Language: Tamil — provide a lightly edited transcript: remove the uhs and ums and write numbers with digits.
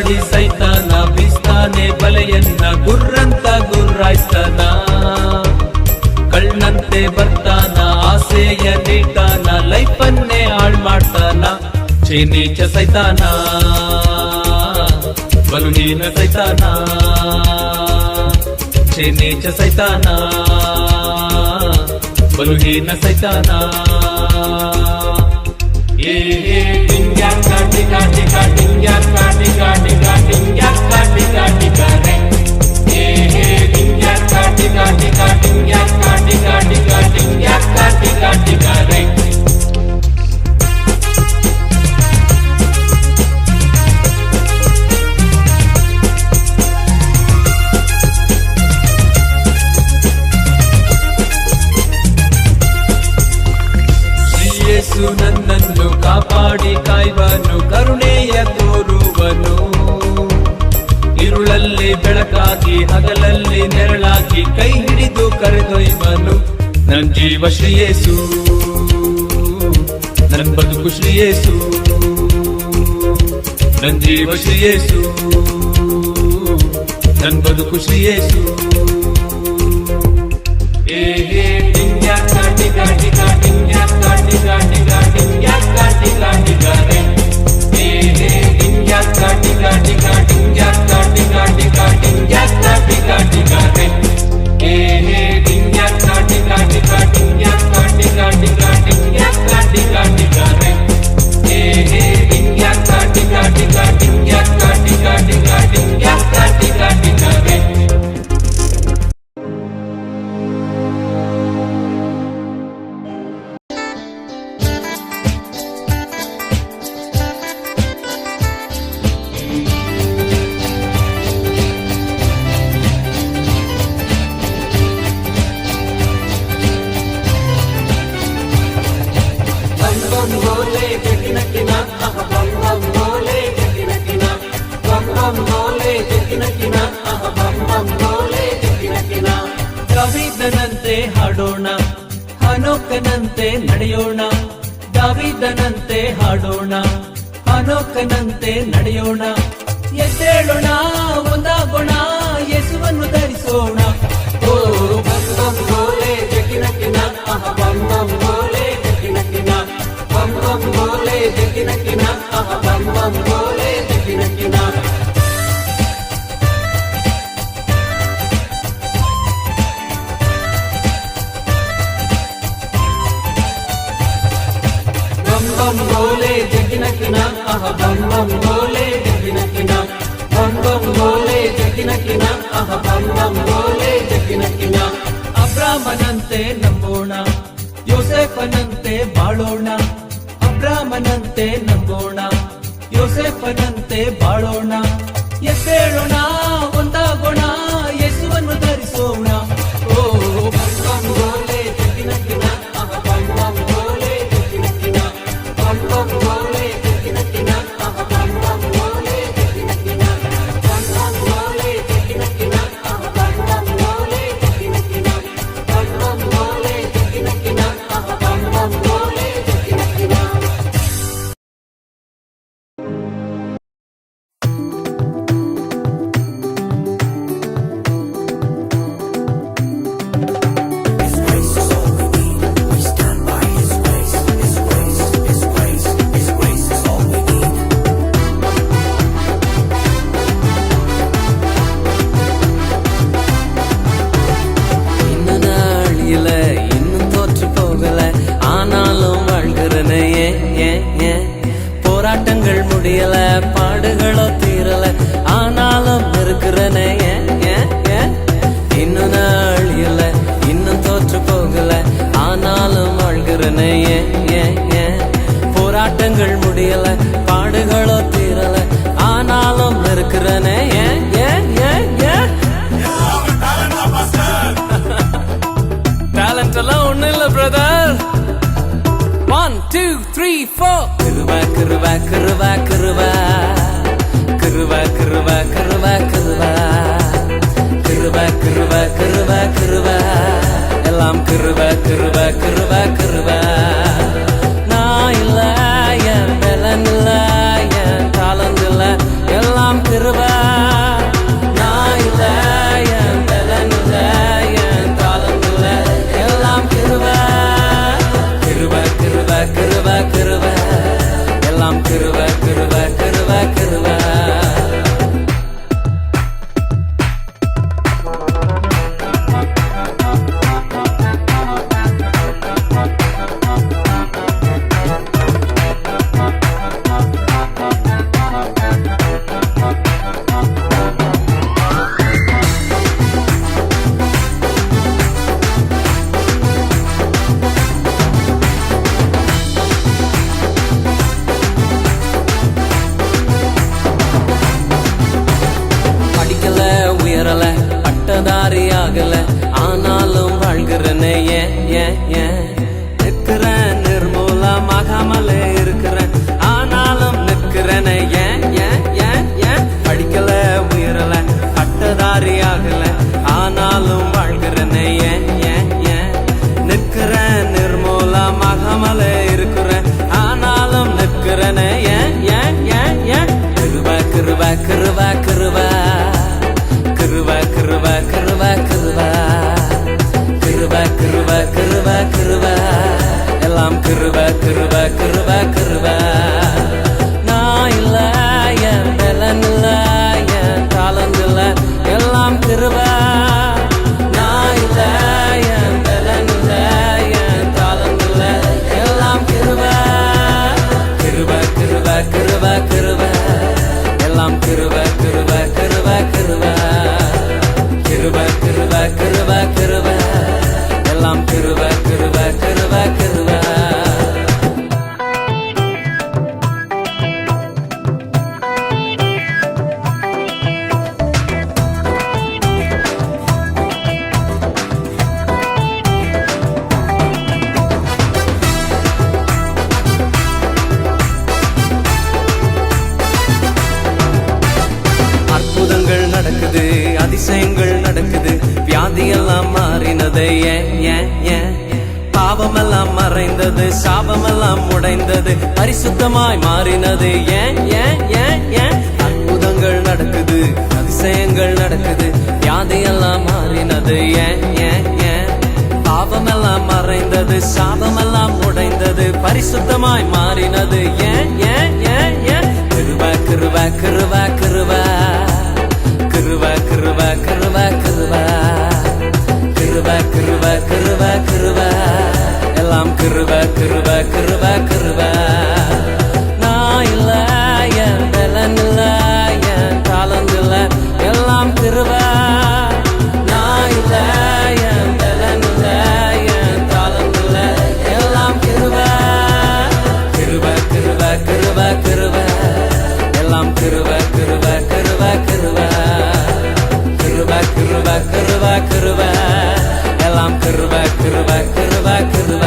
ಬೇಟೆಯಾಡಿ ಸೈತಾನ ಬೀಸ್ತಾನೆ ಬಲೆಯನ್ನ ಗುರ್ರಂತ ಗುರ್ರಾಯ್ತಾನ. ಕಳ್ಳಂತೆ ಬರ್ತಾನ ಆಸೆಯ ನೀಟಾನ ಲೈಫನ್ನೇ ಹಾಳ್ ಮಾಡ್ತಾನ. ನೀಚ ಸೈತಾನ ಬಲು ಹೀನ ಸೈತಾನ. ನೀಚ ಸೈತಾನ ಬಲು ಹೀನ ಸೈತಾನ. ಟಿಂಗ್ಯಾಕ ಟಿಕ ಟಿಕ ಟಿಂಗ್ಯಾಕ ಟಿಕ ಟಿಕ ಟಿಂಗ್ಯಾಕ ಟಿಕ ಟಿಕ ರೇ. ಟಿಂಗ್ಯಾಕ ಟಿಕ ಟಿಕ ಟಿಂಗ್ಯಾಕ ಟಿಕ ಟಿಕ ಟಿಂಗ್ಯಾಕ ಟಿಕ ಟಿಕ ರೇ. ಯೇಸು ನನ್ನನ್ನು ಕಾಪಾಡಿ ಕಾಯ್ವನು ಕರುಣೆಯ ತೋರುವನು. ഇരുಳಲ್ಲಿ ಬೆಳಕಾಗಿ ಹಗಲಲ್ಲಿ ನೆರಳಾಗಿ ಕೈ ಹಿಡಿದು ಕರೆದೊಯ್ವನು. ನನ್ ಜೀವ ಶ್ರೀ ಯೇಸು, ನನ್ ಬದುಕು ಶ್ರೀ ಯೇಸು. ನನ್ ಜೀವ ಶ್ರೀ ಯೇಸು, ನನ್ ಬದುಕು ಶ್ರೀ ಯೇಸು. ಟಿಂಗ್ಯಾಕ ಟಿಕ ಟಿಕ ಟಿಂಗ್ಯಾಕ ಟಿಕ ಟಿಕ ಟಿಂಗ್ಯಾಕ ಟಿಕ ಟಿಕ ರೇ. ಟಿಂಗ್ಯಾಕ ಟಿಕ ಟಿಕ ಟಿಂಗ್ಯಾಕ ಟಿಕ ಟಿಕ ಟಿಂಗ್ಯಾಕ ಟಿಕ ಟಿಕ ರೇ. ಟಿಂಗ್ಯಾಕ ಟಿಕ ಟಿಕ ಟಿಂಗ್ಯಾಕ ಟಿಕ ಟಿಕ ಟಿಂಗ್ಯಾಕ ಟಿಕ ಟಿಕ ರೇ. ಟಿಂಗ್ಯಾಕ ಟಿಕ ಟಿಕ ಟಿಂಗ್ಯಾಕ ಟಿಕ ಟಿಕ ಟಿಂಗ್ಯಾಕ ಟಿಕ ಟಿಕ ರೇ. ದಾವೀದನಂತೆ ಹಾಡೋಣ, ಹನೋಕನಂತೆ ನಡೆಯೋಣ. ದಾವೀದನಂತೆ ಹಾಡೋಣ, ಹನೋಕನಂತೆ ನಡೆಯೋಣ. ಎದ್ದೇಳೋಣ, ಒಂದಾಗೋಣ, ಯೇಸುವನ್ನು ಧರಿಸೋಣ. ಓ ಬಂ ಬಂ ಬೋಲೆ ಜಗಿನ ಕಿನ, ಅಹ ಬಂ ಬಂ ಬೋಲೆ ಜಗಿನ ಕಿನ. ಬಂ ಬಂ ಬೋಲೆ ಜಗಿನ ಕಿನ, ಅಹ ಬಂ ಬಂ ಬೋಲೆ ಜಗಿನ ಕಿನ. बम बोले जगिन किना, अह बम बम बोले जगिन किना. बम बम बोले जगिन किना, अह बम बम बोले जगिन किना. ಅಬ್ರಾಮನಂತೆ ನಂಬೋಣ, ಯೋಸೇಫನಂತೆ ಬಾಳೋಣ. ಅಬ್ರಾಮನಂತೆ ನಂಬೋಣ, ಯೋಸೇಫನಂತೆ ಬಾಳೋಣ. ಎದ್ದೇಳೋಣ, ಒಂದಾಗೋಣ, ಯೇಸುವನ್ನು ಧರಿಸೋಣ. ಓ ಬಂ ಬಂ ಬೋಲೆ ಜಗಿನ ಕಿನ, ಅಹ ಬಂ ಬಂ ಬೋಲೆ ಜಗಿನ ಕಿನ. ಬಂ ಬಂ ಬೋಲೆ ಜಗಿನ ಕಿನ, ಅಹ ಬಂ ಬಂ ಬೋಲೆ ಜಗಿನ ಕಿನ. ಬಂ ಬಂ ಬೋಲೆ ಜಗಿನ ಕಿನ, ಅಹ ಬಂ ಬಂ ಬೋಲೆ ಜಗಿನ ಕಿನ. ಬಂ ಬಂ ಬೋಲೆ ಜಗಿನ ಕಿನ, ಅಹ ಬಂ ಬಂ ಬೋಲೆ ಜಗಿನ ಕಿನ. போராட்டங்கள் முடியல, பாடுகளோ தீரல, ஆனாலும் இருக்கிறனே. இன்னும் நாள் இல்ல, இன்னும் தோற்று போகல, ஆனாலும் வாழ்கிறனே. போராட்டங்கள் முடியல, பாடுகளோ தீரல, ஆனாலும் இருக்கிறனே. டேலண்ட் எல்லாம் ஒண்ணு இல்ல பிரதர். 1 2 3 4 கிருபா கிருபா கிருபா கிருபா கிருபா கிருபா கிருபா கிருபா கிருபா கிருபா கிருபா கிருபா எல்லாம் கிருபா கிருபா கிருபா கிருபா. நான் இல்ல, என் பலன் இல்ல, என் தாளந்து இல்ல, எல்லாம் கிருபா கிருப உயரல பட்டதாரி ஆகல ஆனாலும் வாழ்கிறனே நிற்கிறேன் நிர்மூலமாகாமலே இருக்கிறேன் ஆனாலும் நிற்கிறனே படிக்கல உயரல பட்டதாரி ஆகல ஆனாலும் வாழ்கிறனே நிற்கிறேன் நிர்மூலமாகாமலே இருக்கிறேன் ஆனாலும் நிற்கிறனே கிருப கிருப கிருப கிருப கிருப கிருப கிருப கிருப கிருப கிருப கிருப கிருப எல்லாம் கிருப கிருப கிருப கிருப நான் இல்ல என் பலன் இல்ல என் தாளம் இல்ல எல்லாம் கிருப நான் இல்ல என் பலன் இல்ல என் தாளம் இல்ல எல்லாம் கிருப கிருப கிருப கிருப கிருப எல்லாம் கிருப கிருப கிருப கிருப கிருப கிருப கிருப கிருப எல்லாம் கிருப கிருப கிருப கிருப அற்புதங்கள் நடக்குது அதிசயங்கள் நடக்குது வியாதியெல்லாம் மாறினது பாவமெல்லாம் மறைந்தது சாபமெல்லாம் உடைந்தது பரிசுத்தமாய் மாறினது அற்புதங்கள் நடக்குது அதிசயங்கள் நடக்குது வியாதியெல்லாம் மாறினது பாவமெல்லாம் மறைந்தது சாபமெல்லாம் உடைந்தது பரிசுத்தமாய் மாறினது கிருப கிருப கிருப கிருப கிருப கிருப கிருப கிருப கிருப கிருப கிருப கிருப எல்லாம் கிருப கிருப கிருப கிருப நான் இல்ல என் பலன் இல்ல என் தாளம் இல்ல எல்லாம் கிருப நான் இல்ல என் பலன் இல்ல என் தாளம் இல்ல எல்லாம் கிருப கிருப கிருப கிருப கிருப எல்லாம் கிருப கிருப கிருப கிருப கிருப கிருப கிருப கிருப எல்லாம் கிருப கிருப கிருப கிருப